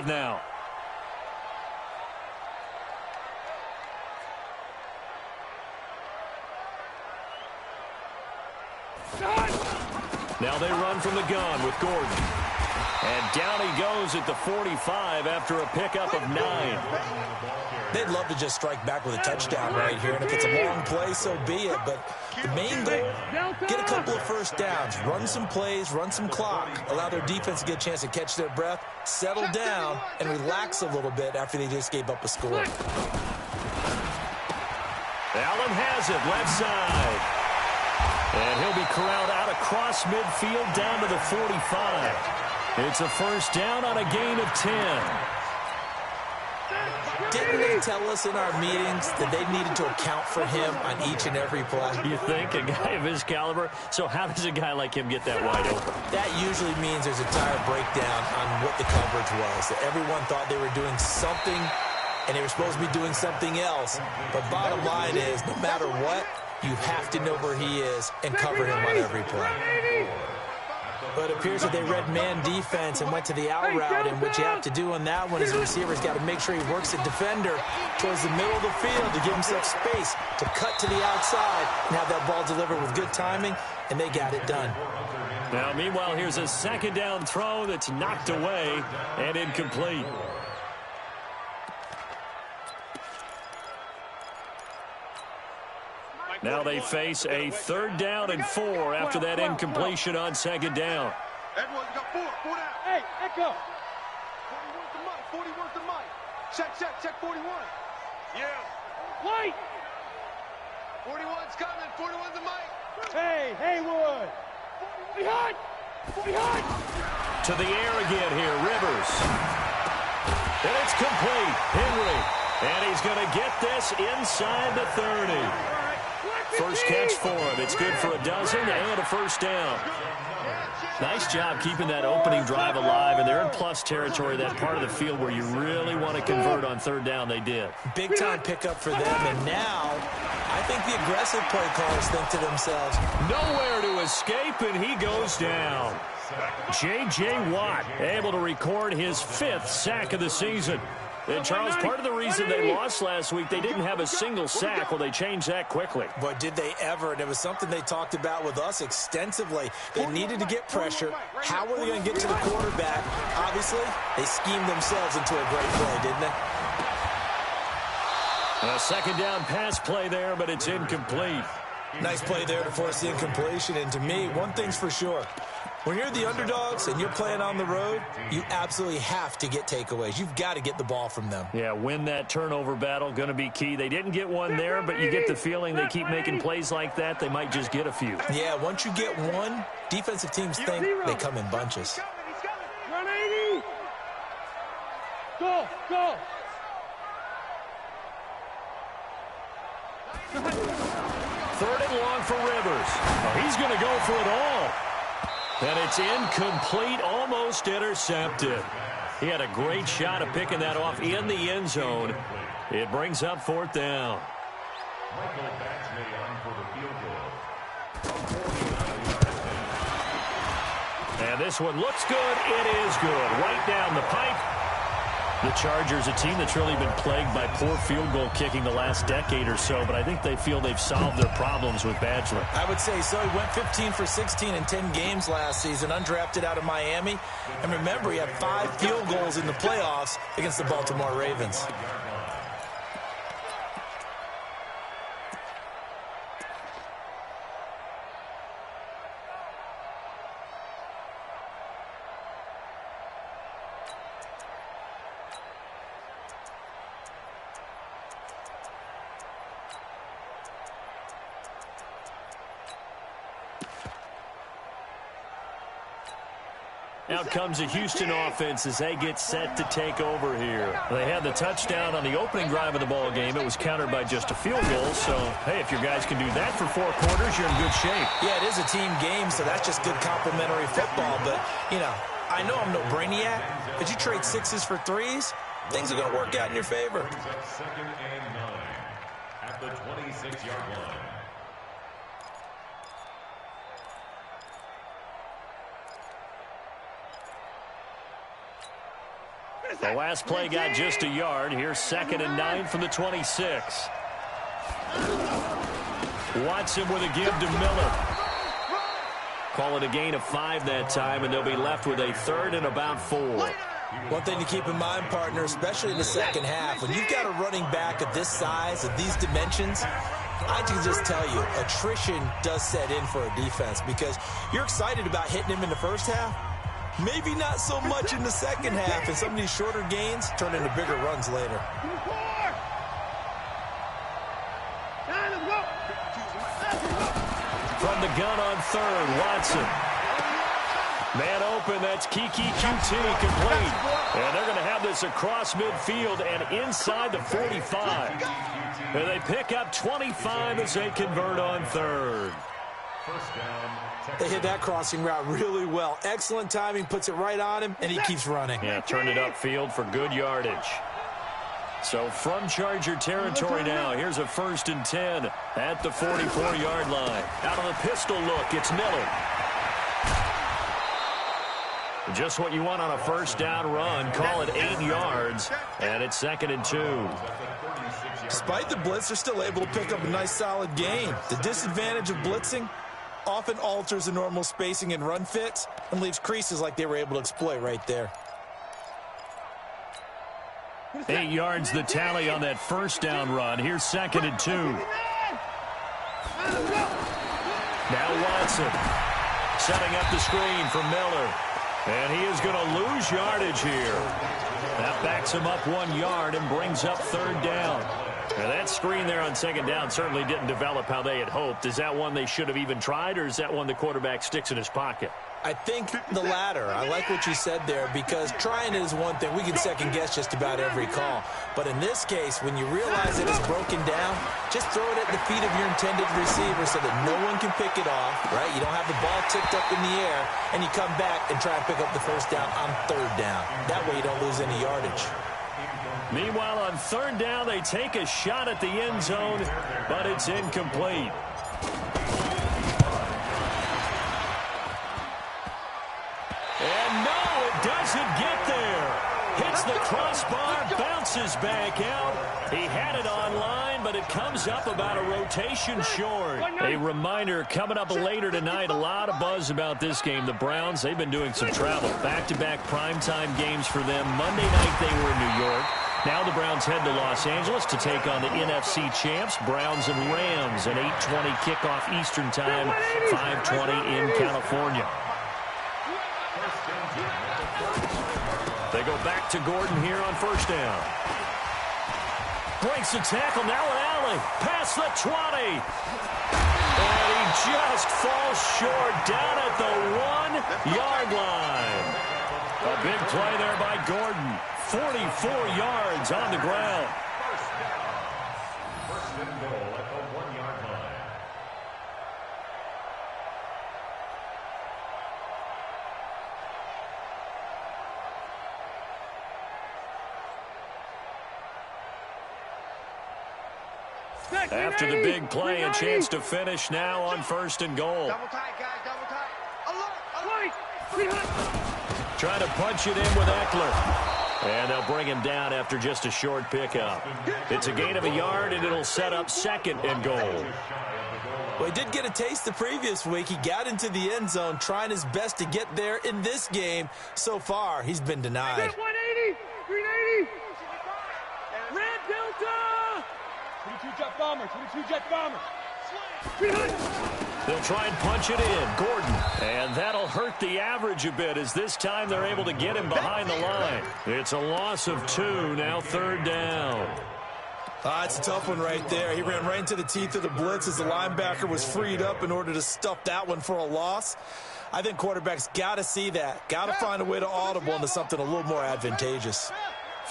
drive now. Now they run from the gun with Gordon. And down he goes at the 45 after a pickup of 9. They'd love to just strike back with a touchdown right here, and if it's a long play, so be it. But the main goal, get a couple of first downs, run some plays, run some clock, allow their defense to get a chance to catch their breath, settle down, and relax a little bit after they just gave up a score. Allen has it, left side. And he'll be corralled out across midfield down to the 45. It's a first down on a gain of 10. Didn't they tell us in our meetings that they needed to account for him on each and every play? You think? A guy of his caliber? So how does a guy like him get that wide open? That usually means there's a tire breakdown on what the coverage was. That everyone thought they were doing something, and they were supposed to be doing something else. But bottom line is, no matter what, you have to know where he is and cover him on every play. But it appears that they read man defense and went to the out route, and what you have to do on that one is the receiver's got to make sure he works the defender towards the middle of the field to give himself space to cut to the outside and have that ball delivered with good timing, and they got it done. Now, meanwhile, here's a second down throw that's knocked away and incomplete. Now they face a 3rd down and 4 after that incompletion on 2nd down. Everyone got 4 down. Hey, Echo. 41's the mic. Check 41. Yeah. White. 41's coming. 41's the mic. Hey, Haywood. Behind. To the air again here, Rivers. And it's complete. Henry. And he's going to get this inside the 30. First catch for him. It's good for a dozen and a first down. Nice job keeping that opening drive alive, and they're in plus territory, that part of the field where you really want to convert on 3rd down. They did. Big-time pickup for them, and now I think the aggressive play callers think to themselves, nowhere to escape, and he goes down. J.J. Watt able to record his 5th sack of the season. And, Charles, part of the reason they lost last week, they didn't have a single sack. Well, they changed that quickly. But did they ever? And it was something they talked about with us extensively. They needed to get pressure. How were they going to get to the quarterback? Obviously, they schemed themselves into a great play, didn't they? A 2nd down pass play there, but it's incomplete. Nice play there to force the incompletion. And to me, one thing's for sure. When you're the underdogs and you're playing on the road, you absolutely have to get takeaways. You've got to get the ball from them. Yeah, win that turnover battle, going to be key. They didn't get one there, but you get the feeling they keep making plays like that, they might just get a few. Yeah, once you get one, defensive teams think they come in bunches. Run 80. Go. 3rd and long for Rivers. Oh, he's going to go for it all. And it's incomplete, almost intercepted. He had a great shot at picking that off in the end zone. It brings up 4th down. And this one looks good. It is good. Right down the pipe. The Chargers, a team that's really been plagued by poor field goal kicking the last decade or so, but I think they feel they've solved their problems with Badgley. I would say so. He went 15 for 16 in 10 games last season, undrafted out of Miami. And remember, he had 5 field goals in the playoffs against the Baltimore Ravens. Out comes the Houston offense as they get set to take over here. They had the touchdown on the opening drive of the ball game. It was countered by just a field goal. So, hey, if your guys can do that for 4 quarters, you're in good shape. Yeah, it is a team game, so that's just good complimentary football. But, you know, I know I'm no brainiac, but you trade 6s for 3s, things are going to work out in your favor. 2nd and 9 at the 26-yard line. The last play got just a yard. Here's 2nd and 9 from the 26. Watson with a give to Miller. Call it a gain of 5 that time, and they'll be left with a 3rd and about 4. One thing to keep in mind, partner, especially in the second half, when you've got a running back of this size, of these dimensions, I can just tell you, attrition does set in for a defense because you're excited about hitting him in the first half. Maybe not so much in the second half, and some of these shorter gains turn into bigger runs later. From the gun on 3rd, Watson. Man open, that's Kiki QT complete. And they're going to have this across midfield and inside the 45. And they pick up 25 as they convert on 3rd. They hit that crossing route really well. Excellent timing, puts it right on him, and he keeps running. Yeah, turned it upfield for good yardage. So from Charger territory now, here's a 1st and 10 at the 44-yard line. Out of the pistol look, it's Miller. Just what you want on a 1st down run. Call it 8 yards, and it's 2nd and 2. Despite the blitz, they're still able to pick up a nice solid gain. The disadvantage of blitzing often alters the normal spacing and run fits and leaves creases like they were able to exploit right there. 8 yards the tally on that 1st down run. Here's 2nd and 2. Now Watson setting up the screen for Miller. And he is going to lose yardage here. That backs him up 1 yard and brings up 3rd down. Now that screen there on 2nd down certainly didn't develop how they had hoped. Is that one they should have even tried, or is that one the quarterback sticks in his pocket? I think the latter. I like what you said there because trying it is one thing. We can second guess just about every call. But in this case, when you realize it is broken down, just throw it at the feet of your intended receiver so that no one can pick it off, right? You don't have the ball tipped up in the air, and you come back and try and pick up the 1st down on 3rd down. That way you don't lose any yardage. Meanwhile, on 3rd down, they take a shot at the end zone, but it's incomplete. And no, it doesn't get there. Hits the crossbar, bounces back out. He had it online, but it comes up about a rotation short. A reminder, coming up later tonight, a lot of buzz about this game. The Browns, they've been doing some travel. Back-to-back primetime games for them. Monday night they were in New York. Now the Browns head to Los Angeles to take on the NFC champs, Browns and Rams, an 8:20 kickoff Eastern time, 5:20 in California. They go back to Gordon here on 1st down. Breaks the tackle, now an alley, past the 20. And he just falls short down at the 1-yard line. A big play there by Gordon. 44 yards on the ground. First and goal at the 1-yard line. After the big play, a chance to finish now on 1st and goal. Double tight, guys, double tight. Alert. Trying to punch it in with Eckler. And they'll bring him down after just a short pickup. It's a gain of a yard, and it'll set up 2nd and goal. Well, he did get a taste the previous week. He got into the end zone trying his best to get there in this game. So far, he's been denied. 180, 380. Red Delta. 22 jet bomber, 22 jet bomber. 300. They'll try and punch it in. Gordon. And that'll hurt the average a bit as this time they're able to get him behind the line. It's a loss of 2, now 3rd down. It's a tough one right there. He ran right into the teeth of the blitz as the linebacker was freed up in order to stuff that one for a loss. I think quarterbacks got to see that. Got to find a way to audible into something a little more advantageous.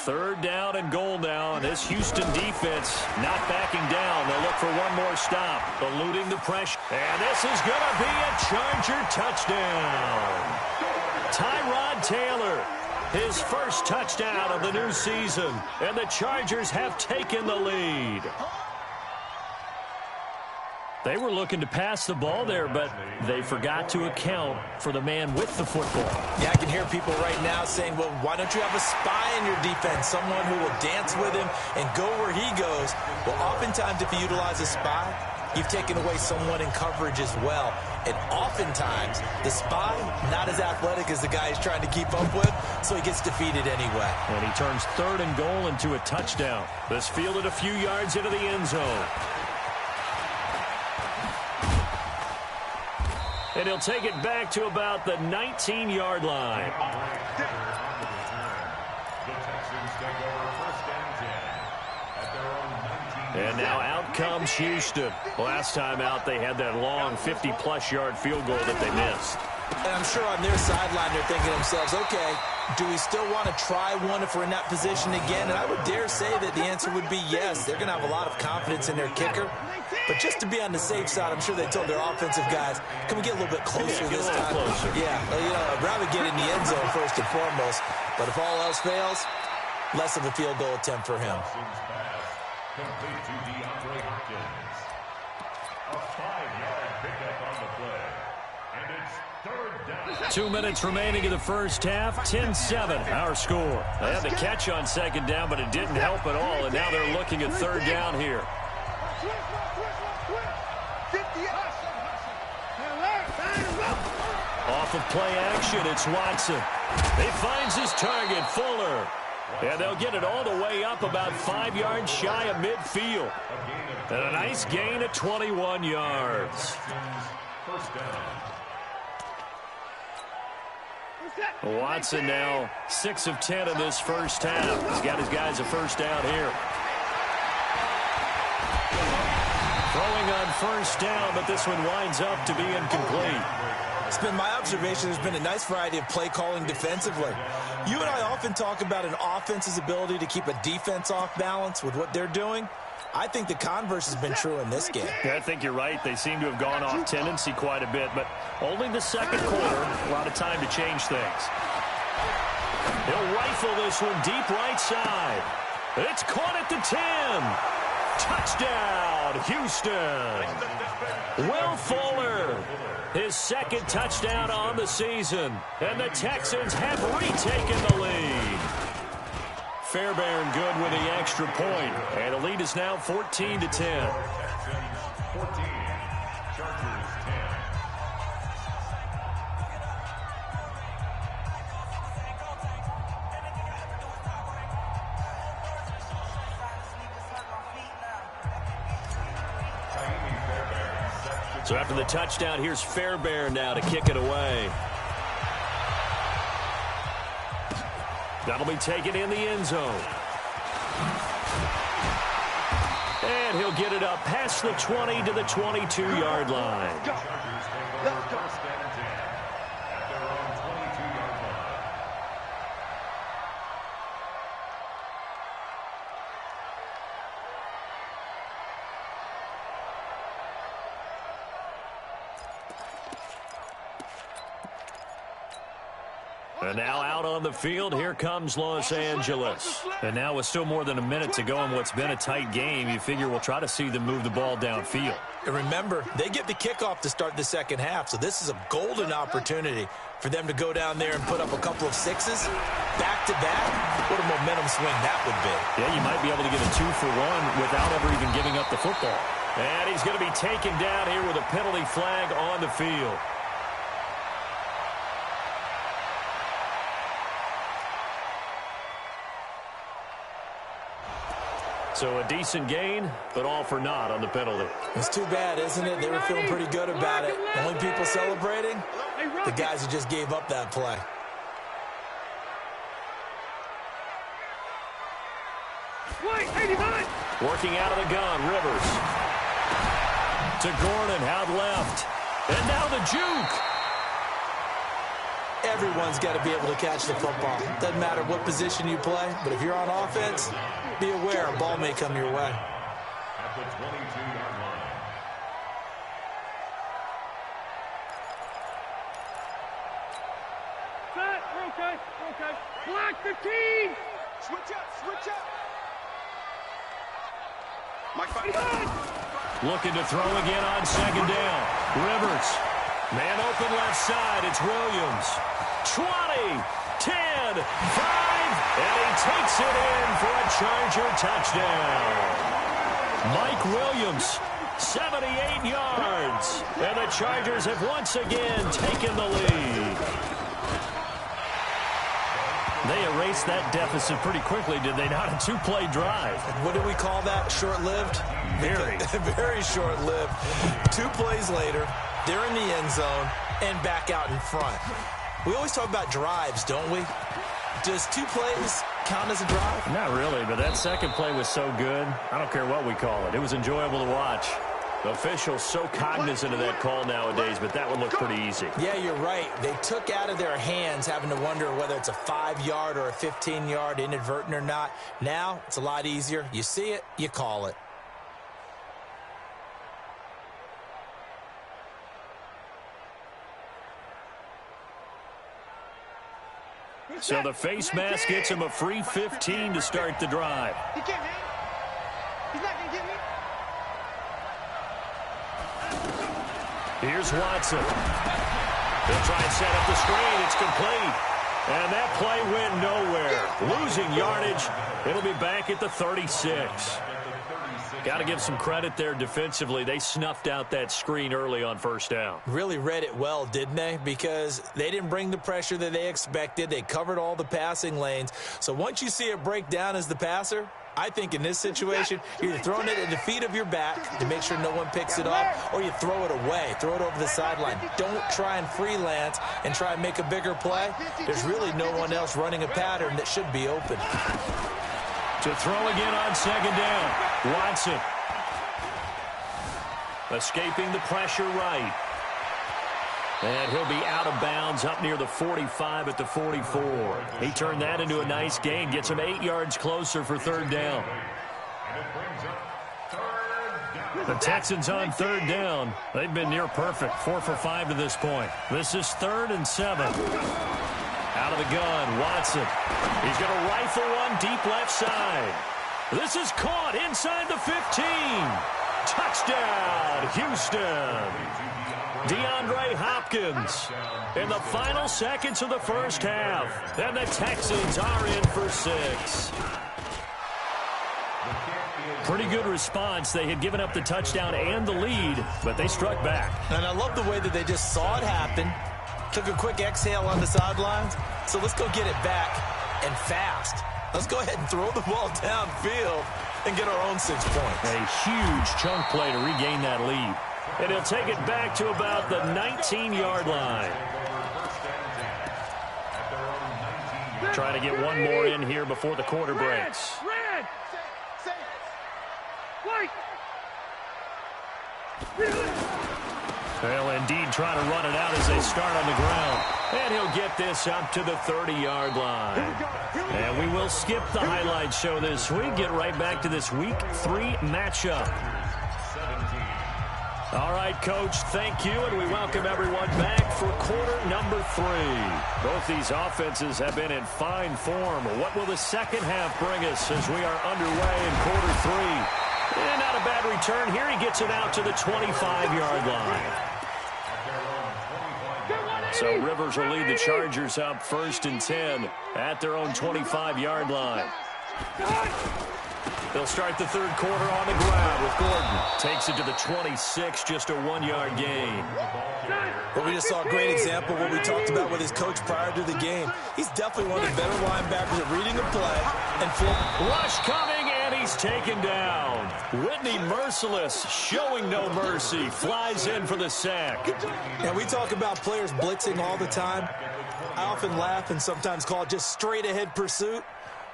3rd down and goal now, and this Houston defense not backing down. They'll look for one more stop, eluding the pressure. And this is going to be a Charger touchdown. Tyrod Taylor, his first touchdown of the new season, and the Chargers have taken the lead. They were looking to pass the ball there, but they forgot to account for the man with the football. Yeah, I can hear people right now saying, well, why don't you have a spy in your defense, someone who will dance with him and go where he goes? Well, oftentimes if you utilize a spy, you've taken away someone in coverage as well. And oftentimes, the spy, not as athletic as the guy he's trying to keep up with, so he gets defeated anyway. And he turns 3rd and goal into a touchdown. This fielded a few yards into the end zone. And he'll take it back to about the 19-yard line. And now out comes Houston. Last time out, they had that long 50-plus yard field goal that they missed. And I'm sure on their sideline, they're thinking to themselves, okay, do we still want to try one if we're in that position again? And I would dare say that the answer would be yes. They're going to have a lot of confidence in their kicker. But just to be on the safe side, I'm sure they told their offensive guys, can we get a little bit closer this time? Closer. Yeah, you know, I'd rather get in the end zone first and foremost. But if all else fails, less of a field goal attempt for him. Complete to DeAndre Hopkins. A 5-yard pickup on the play. And it's 3rd down. 2 minutes remaining in the first half. 10-7, our score. They had the catch on 2nd down, but it didn't help at all. And now they're looking at 3rd down here. Off of play action, it's Watson. He finds his target, Fuller. And they'll get it all the way up about 5 yards shy of midfield. And a nice gain of 21 yards. Watson now 6 of 10 in this first half. He's got his guys a first down here. Throwing on first down, but this one winds up to be incomplete. It's been my observation there's been a nice variety of play calling defensively. You and I often talk about an offense's ability to keep a defense off balance with what they're doing. I think the converse has been true in this game. Yeah, I think you're right. They seem to have gone off tendency quite a bit, but only the second quarter, a lot of time to change things. He'll rifle this one deep right side. It's caught at the 10. Touchdown, Houston. Will Fuller, his 2nd touchdown on the season, and the Texans have retaken the lead. Fairbairn good with the extra point, and the lead is now 14-10. 14, Chargers 10. So after the touchdown, here's Fairbairn now to kick it away. That'll be taken in the end zone. And he'll get it up past the 20 to the 22-yard line. And now out on the field, here comes Los Angeles. And now with still more than a minute to go in what's been a tight game, you figure we'll try to see them move the ball downfield. And remember, they get the kickoff to start the second half, so this is a golden opportunity for them to go down there and put up a couple of sixes back-to-back. What a momentum swing that would be. Yeah, you might be able to get a 2-for-1 without ever even giving up the football. And he's going to be taken down here with a penalty flag on the field. So a decent gain, but all for naught on the penalty. It's too bad, isn't it? They were feeling pretty good about it. The only people celebrating, the guys who just gave up that play. Working out of the gun, Rivers. To Gordon, out left. And now the juke. Everyone's got to be able to catch the football. Doesn't matter what position you play, but if you're on offense, be aware a ball may come your way. At the 22-yard line. Okay. Black 15. Switch up. Mike, fight. Looking to throw again on second down. Rivers. Man open left side. It's Williams. 20, 10, 5, and he takes it in for a Charger touchdown. Mike Williams, 78 yards. And the Chargers have once again taken the lead. They erased that deficit pretty quickly, did they not? A two-play drive. What do we call that? Short-lived? Very. Very short-lived. 2 plays later, they're in the end zone and back out in front. We always talk about drives, don't we? Does 2 plays count as a drive? Not really, but that second play was so good. I don't care what we call it. It was enjoyable to watch. The officials so cognizant of that call nowadays, but that would look pretty easy. Yeah, you're right. They took out of their hands having to wonder whether it's a 5-yard or a 15-yard inadvertent or not. Now, it's a lot easier. You see it, you call it. So the face mask gets him a free 15 to start the drive. He can't hang. He's not going to get me. Here's Watson. They'll try and set up the screen. It's complete. And that play went nowhere. Losing yardage. It'll be back at the 36. Got to give some credit there defensively. They snuffed out that screen early on first down. Really read it well, didn't they? Because they didn't bring the pressure that they expected. They covered all the passing lanes. So once you see it break down as the passer, I think in this situation, you're either throwing it at the feet of your back to make sure no one picks it up, or you throw it away, throw it over the sideline. Don't try and freelance and try and make a bigger play. There's really no one else running a pattern that should be open. To throw again on second down. Watson. Escaping the pressure right. And he'll be out of bounds up near the 45 at the 44. He turned that into a nice gain. Gets him 8 yards closer for third down. The Texans on third down. They've been near perfect. 4 for 5 to this point. This is 3rd and 7. Out of the gun, Watson. He's going to rifle one deep left side. This is caught inside the 15. Touchdown, Houston. DeAndre Hopkins in the final seconds of the first half. And the Texans are in for 6. Pretty good response. They had given up the touchdown and the lead, but they struck back. And I love the way that they just saw it happen, took a quick exhale on the sidelines. So let's go get it back and fast. Let's go ahead and throw the ball downfield and get our own 6 points. A huge chunk play to regain that lead. And he'll take it back to about the 19-yard line. Trying to get one more in here before the quarter breaks. Red! White! They'll indeed try to run it out as they start on the ground. And he'll get this up to the 30-yard line. And we will skip the highlight show this week. Get right back to this Week 3 matchup. All right, Coach, thank you, and we welcome everyone back for quarter number 3. Both these offenses have been in fine form. What will the second half bring us as we are underway in quarter 3? And not a bad return here. He gets it out to the 25-yard line. So Rivers will lead the Chargers up 1st and 10 at their own 25-yard line. They'll start the third quarter on the ground with Gordon. Takes it to the 26, just a 1-yard gain. Well, we just saw a great example of what we talked about with his coach prior to the game. He's definitely one of the better linebackers at reading a play and flip. Rush coming, and he's taken down. Whitney Merciless showing no mercy. Flies in for the sack. And we talk about players blitzing all the time. I often laugh and sometimes call it just straight-ahead pursuit.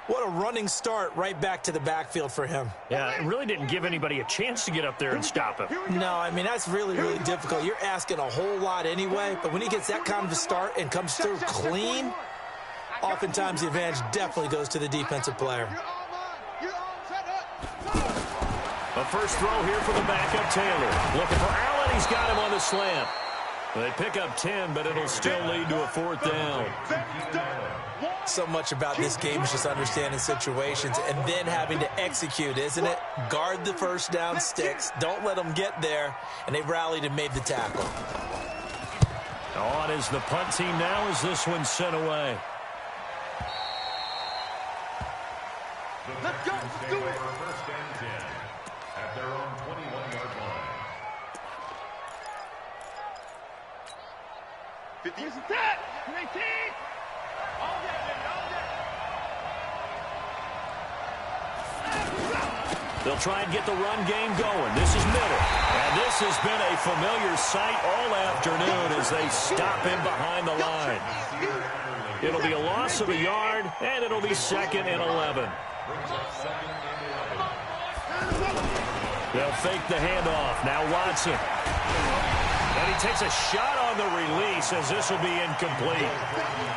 What a running start right back to the backfield for him. Yeah, it really didn't give anybody a chance to get up there and stop him. No, I mean, that's really, really difficult. You're asking a whole lot anyway, but when he gets that kind of a start and comes through clean, oftentimes the advantage definitely goes to the defensive player. A first throw here for the backup Taylor. Looking for Allen. He's got him on the slant. They pick up 10, but it'll still lead to a 4th down. So much about this game is just understanding situations and then having to execute, isn't it? Guard the first down sticks. Don't let them get there. And they rallied and made the tackle. On is the punt team now as this one's sent away. Let's go. Let's do it. First and 10 at their own 21-yard line. 50. Here's the tap. 19. All day, baby. All day. They'll try and get the run game going. This is middle. And this has been a familiar sight all afternoon as they stop him behind the line. It'll be a loss of a yard, and it'll be 2nd and 11. They'll fake the handoff. Now Watson. And he takes a shot on the release as this will be incomplete.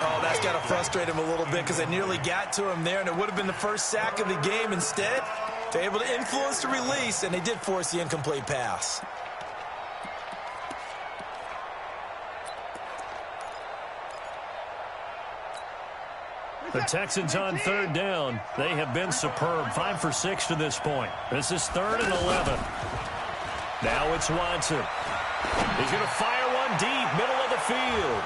Oh, that's got to frustrate him a little bit because they nearly got to him there, and it would have been the first sack of the game. Instead, they're able to influence the release, and they did force the incomplete pass. The Texans on 3rd down. They have been superb. 5 for 6 to this point. This is 3rd and 11. Now it's Watson. He's going to fire one deep, middle of the field.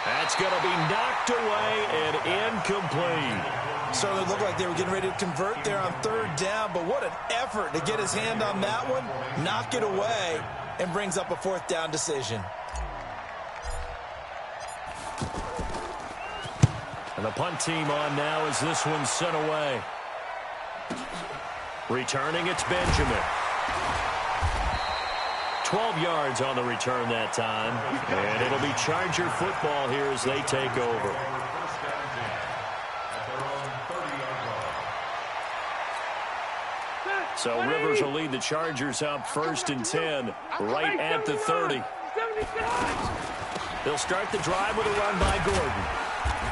That's going to be knocked away and incomplete. Certainly looked like they were getting ready to convert there on 3rd down, but what an effort to get his hand on that one, knock it away, and brings up a 4th down decision. And the punt team on now as this one's sent away. Returning, it's Benjamin. 12 yards on the return that time. And it'll be Charger football here as they take over. So Rivers will lead the Chargers up 1st and 10, right at the 30. They'll start the drive with a run by Gordon.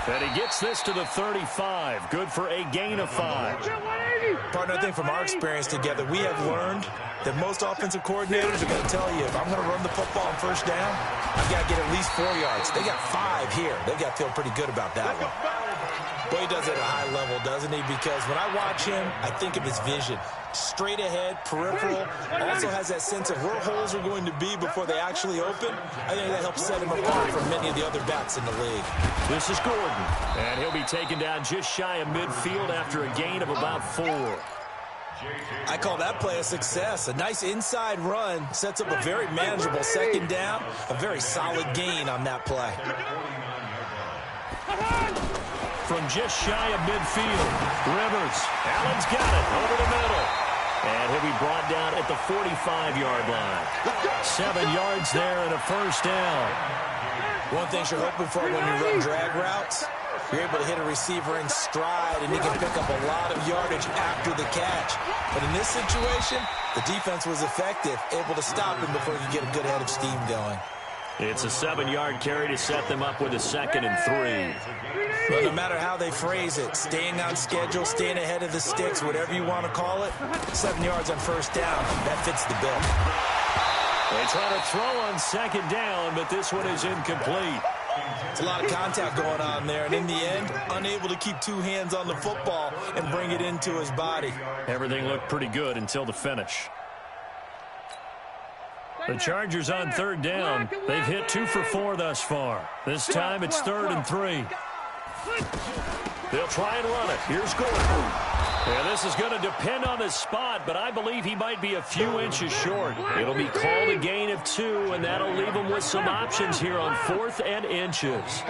And he gets this to the 35. Good for a gain of 5. Partner, I think from our experience together, we have learned that most offensive coordinators are going to tell you, if I'm going to run the football on 1st down, I've got to get at least 4 yards. They got 5 here. They've got to feel pretty good about that one. But he does it at a high level, doesn't he? Because when I watch him, I think of his vision. Straight ahead, peripheral, also has that sense of where holes are going to be before they actually open. I think that helps set him apart from many of the other backs in the league. This is Gordon, and he'll be taken down just shy of midfield after a gain of about 4. I call that play a success. A nice inside run sets up a very manageable 2nd down, a very solid gain on that play. From just shy of midfield, Rivers. Allen's got it over the middle. And he'll be brought down at the 45-yard line. 7 yards there and a 1st down. One thing you're hoping for when you run drag routes, you're able to hit a receiver in stride, and he can pick up a lot of yardage after the catch. But in this situation, the defense was effective, able to stop him before he could get a good head of steam going. It's a 7-yard carry to set them up with a 2nd and 3. But no matter how they phrase it, staying on schedule, staying ahead of the sticks, whatever you want to call it, 7 yards on 1st down, that fits the bill. They try to throw on 2nd down, but this one is incomplete. It's a lot of contact going on there, and in the end, unable to keep 2 hands on the football and bring it into his body. Everything looked pretty good until the finish. The Chargers on 3rd down. They've hit 2 for 4 thus far. This time it's 3rd and 3. They'll try and run it. Here's Gordon. Yeah, this is going to depend on the spot, but I believe he might be a few inches short. It'll be called a gain of 2, and that'll leave him with some options here on 4th and inches.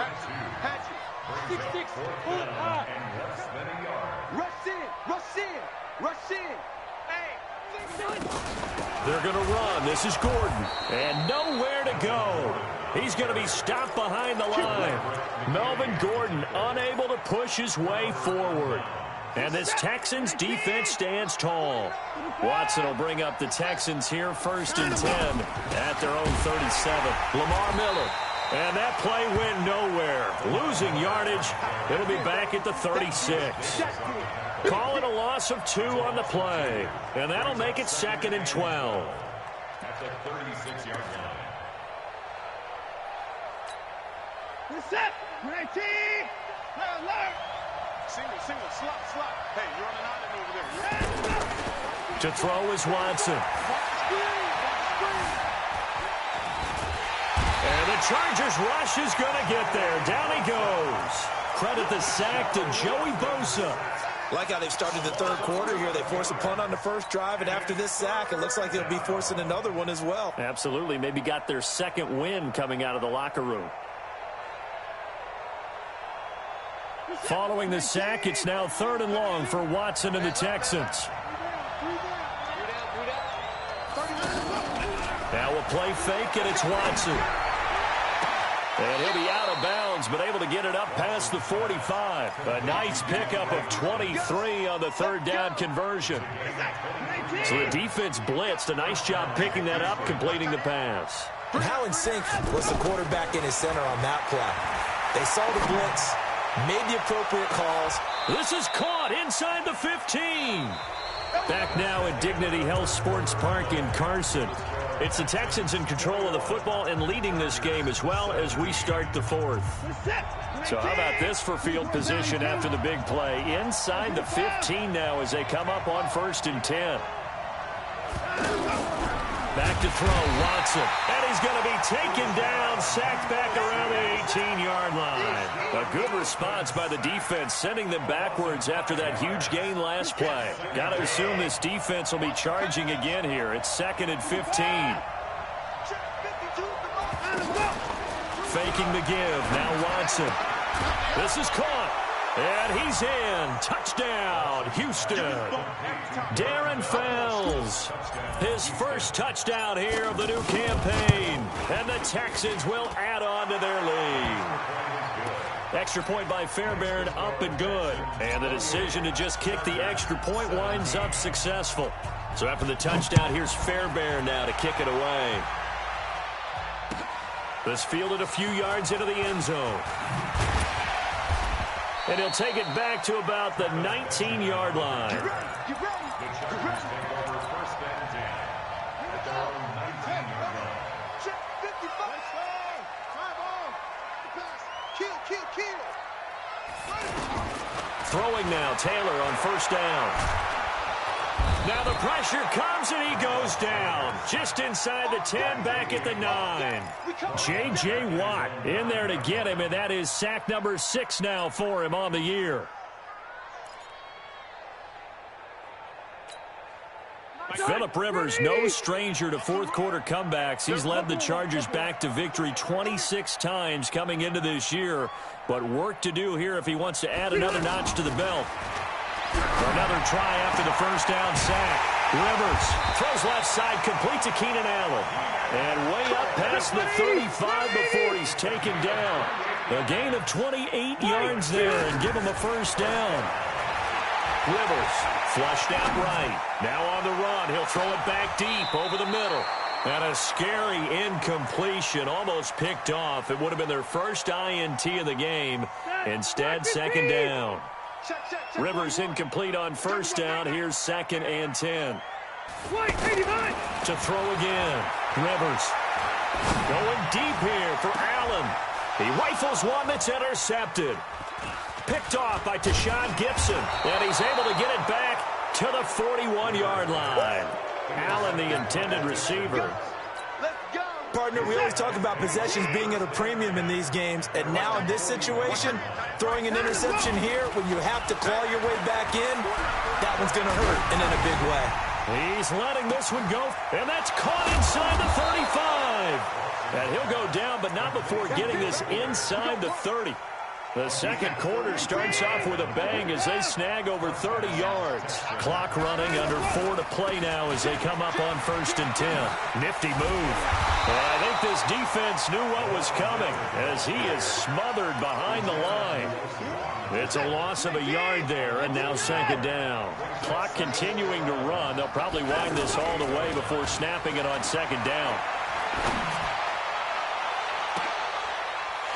They're going to run. This is Gordon. And nowhere to go. He's going to be stopped behind the line. Melvin Gordon unable to push his way forward. And this Texans defense stands tall. Watson will bring up the Texans here 1st and 10 at their own 37. Lamar Miller. And that play went nowhere. Losing yardage. It'll be back at the 36. Call it a loss of 2 on the play. And that'll make it 2nd and 12. That's a 36-yard line. Set. 19. Alert. Single, slot. Hey, you're on an island over there. To throw is Watson. And the Chargers rush is going to get there. Down he goes. Credit the sack to Joey Bosa. Like how they've started the third quarter here. They force a punt on the first drive, and after this sack, it looks like they'll be forcing another one as well. Absolutely. Maybe got their second win coming out of the locker room. Following the sack, it's now 3rd and long for Watson and the Texans. Now a play fake, and it's Watson. And he'll be out of bounds, but able to get it up past the 45. A nice pickup of 23 on the 3rd down conversion. So the defense blitzed. A nice job picking that up, completing the pass. And how in sync was the quarterback in his center on that play? They saw the blitz, made the appropriate calls. This is caught inside the 15. Back now at Dignity Health Sports Park in Carson. It's the Texans in control of the football and leading this game as well as we start the 4th. So how about this for field position after the big play? Inside the 15 now as they come up on 1st and 10. Back to throw, Watson. And he's going to be taken down, sacked back around the 18-yard line. A good response by the defense, sending them backwards after that huge gain last play. Got to assume this defense will be charging again here. It's 2nd and 15. Faking the give. Now Watson. This is caught. And he's in. Touchdown, Houston. Darren Fells. His first touchdown here of the new campaign. And the Texans will add on to their lead. Extra point by Fairbairn, up and good. And the decision to just kick the extra point winds up successful. So after the touchdown, here's Fairbairn now to kick it away. This fielded a few yards into the end zone. And he'll take it back to about the 19-yard line. Throwing now, Taylor on 1st down. Now the pressure comes and he goes down. Just inside the 10, back at the 9. J.J. Watt in there to get him, and that is sack number 6 now for him on the year. Phillip Rivers, no stranger to fourth quarter comebacks. He's led the Chargers back to victory 26 times coming into this year. But work to do here if he wants to add another notch to the belt. Another try after the first down sack. Rivers throws left side, complete to Keenan Allen. And way up past the 35 before he's taken down. A gain of 28 yards there and give him a first down. Rivers flushed out right. Now on the run. He'll throw it back deep over the middle. And a scary incompletion, almost picked off. It would have been their first INT of the game. Instead, 2nd down. Rivers incomplete on 1st down. Here's 2nd and 10. To throw again. Rivers going deep here for Allen. He rifles one that's intercepted. Picked off by Tashawn Gibson. And he's able to get it back to the 41-yard line. Allen, the intended receiver. Partner, we always talk about possessions being at a premium in these games, and now in this situation, throwing an interception here when you have to claw your way back in, that one's going to hurt, and in a big way. He's letting this one go, and that's caught inside the 35. And he'll go down, but not before getting this inside the 30. The second quarter starts off with a bang as they snag over 30 yards. Clock running, under 4 to play now as they come up on 1st and 10. Nifty move. And I think this defense knew what was coming as he is smothered behind the line. It's a loss of a yard there, and now 2nd down. Clock continuing to run. They'll probably wind this all the way before snapping it on 2nd down.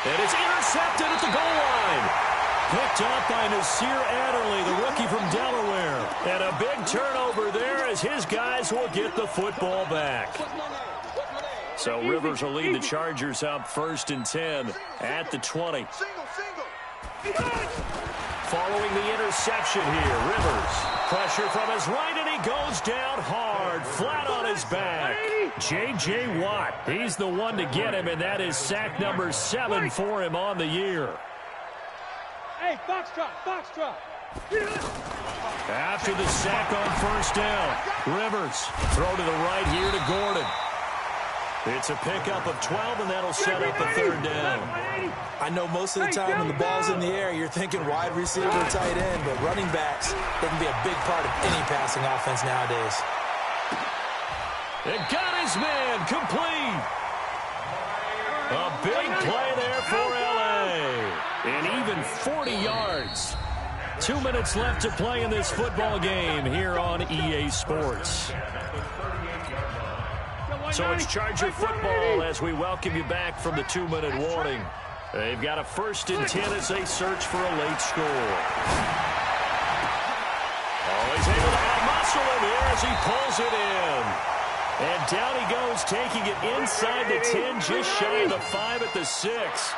And it's intercepted at the goal line. Picked up by Nasir Adderley, the rookie from Delaware. And a big turnover there as his guys will get the football back. So Rivers will lead the Chargers up 1st and 10 at the 20. Following the interception here, Rivers. Pressure from his right, and he goes down hard, flat on his back. J.J. Watt, he's the one to get him, and that is sack number 7 for him on the year. Hey, foxtrot, foxtrot. After the sack on 1st down, Rivers throw to the right here to Gordon. It's a pickup of 12, and that'll set up a 3rd down. I know most of the time when the ball's in the air, you're thinking wide receiver or tight end, but running backs, they can be a big part of any passing offense nowadays. It got his man complete. A big play there for L.A. And even 40 yards. 2 minutes left to play in this football game here on EA Sports. So it's Charger football as we welcome you back from the 2-minute warning. They've got a 1st and 10 as they search for a late score. Oh, he's able to out-muscle him here as he pulls it in. And down he goes, taking it inside the 10, just shy of the 5 at the 6.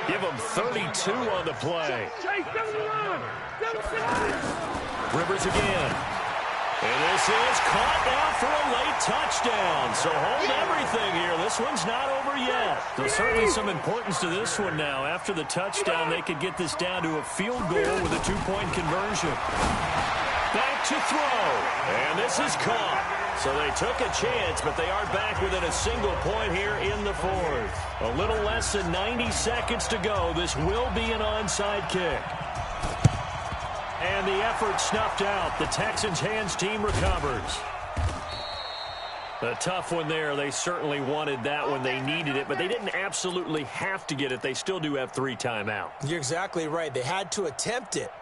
Give him 32 on the play. Rivers again. And this is caught now for a late touchdown. So hold everything here. This one's not over yet. There's certainly some importance to this one now. After the touchdown, they could get this down to a field goal with a 2-point conversion. Back to throw. And this is caught. So they took a chance, but they are back within a single point here in the 4th. A little less than 90 seconds to go. This will be an onside kick. And the effort snuffed out. The Texans' hands team recovers. A tough one there. They certainly wanted that one. They needed it, but they didn't absolutely have to get it. They still do have 3 timeouts. You're exactly right. They had to attempt it.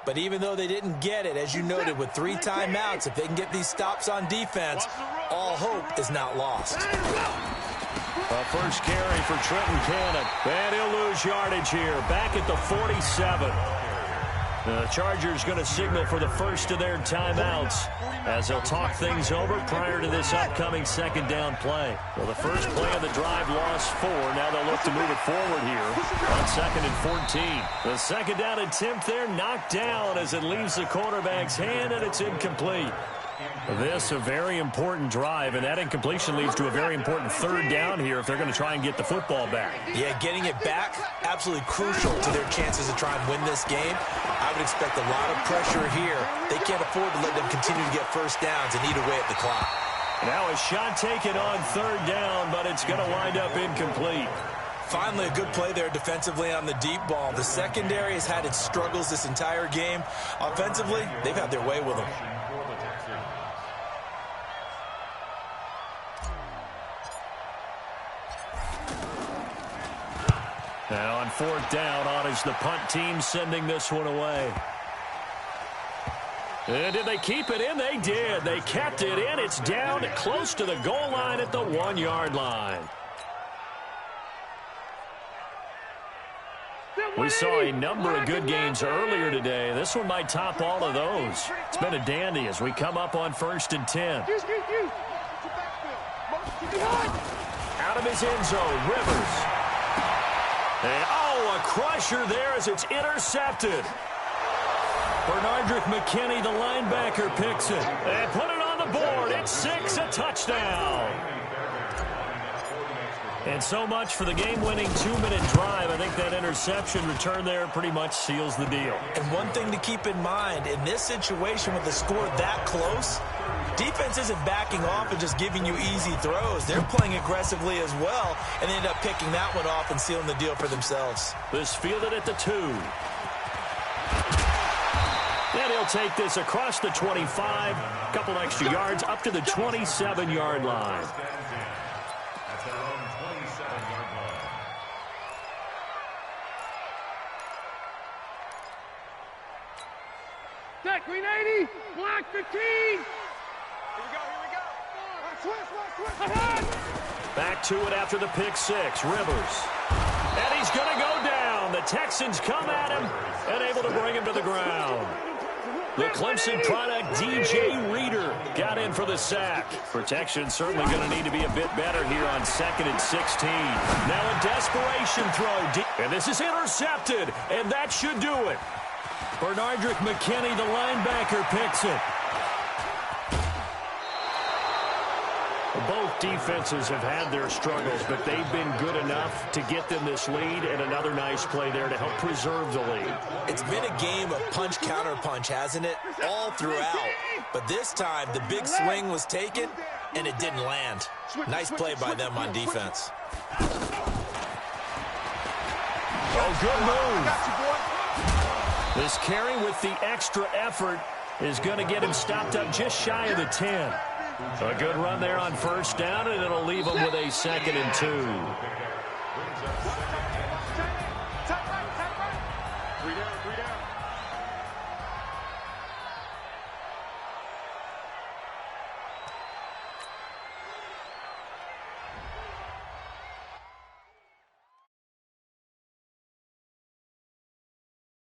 But even though they didn't get it, as you noted, with 3 timeouts, if they can get these stops on defense, all hope is not lost. A first carry for Trenton Cannon. And he'll lose yardage here. Back at the 47. The Chargers going to signal for the first of their timeouts as they'll talk things over prior to this upcoming 2nd down play. Well, the first play of the drive lost 4. Now they'll look to move it forward here on 2nd and 14. The 2nd down attempt there knocked down as it leaves the quarterback's hand, and it's incomplete. This a very important drive, and that incompletion leads to a very important 3rd down here if they're going to try and get the football back. Yeah, getting it back, absolutely crucial to their chances to try and win this game. I would expect a lot of pressure here. They can't afford to let them continue to get first downs and eat away at the clock. Now a shot taken on 3rd down, but it's going to wind up incomplete. Finally, a good play there defensively on the deep ball. The secondary has had its struggles this entire game. Offensively, they've had their way with them. Now on 4th down, on is the punt team sending this one away. And did they keep it in? They did. They kept it in. It's down close to the goal line at the 1-yard line. We saw a number of good games earlier today. This one might top all of those. It's been a dandy as we come up on 1st and 10. Out of his end zone, Rivers. And, oh, a crusher there as it's intercepted. Bernardrick McKinney, the linebacker, picks it. And put it on the board. It's 6, a touchdown. And so much for the game-winning 2-minute drive. I think that interception return there pretty much seals the deal. And one thing to keep in mind, in this situation with the score that close, defense isn't backing off and just giving you easy throws. They're playing aggressively as well, and they end up picking that one off and sealing the deal for themselves. This fielded at the 2. And he'll take this across the 25, a couple extra yards up to the 27-yard line. Set, green 80, black 15. Here we go. Back to it after the pick 6, Rivers. And he's going to go down. The Texans come at him and able to bring him to the ground. The Clemson product, DJ Reader, got in for the sack. Protection certainly going to need to be a bit better here on 2nd and 16. Now a desperation throw. And this is intercepted, and that should do it. Bernardrick McKinney, the linebacker, picks it. Both defenses have had their struggles, but they've been good enough to get them this lead, and another nice play there to help preserve the lead. It's been a game of punch-counter-punch, hasn't it? All throughout. But this time, the big swing was taken, and it didn't land. Nice play by them on defense. Oh, good move. This carry with the extra effort is going to get him stopped up just shy of the 10. A good run there on 1st down, and it'll leave him with a 2nd and 2.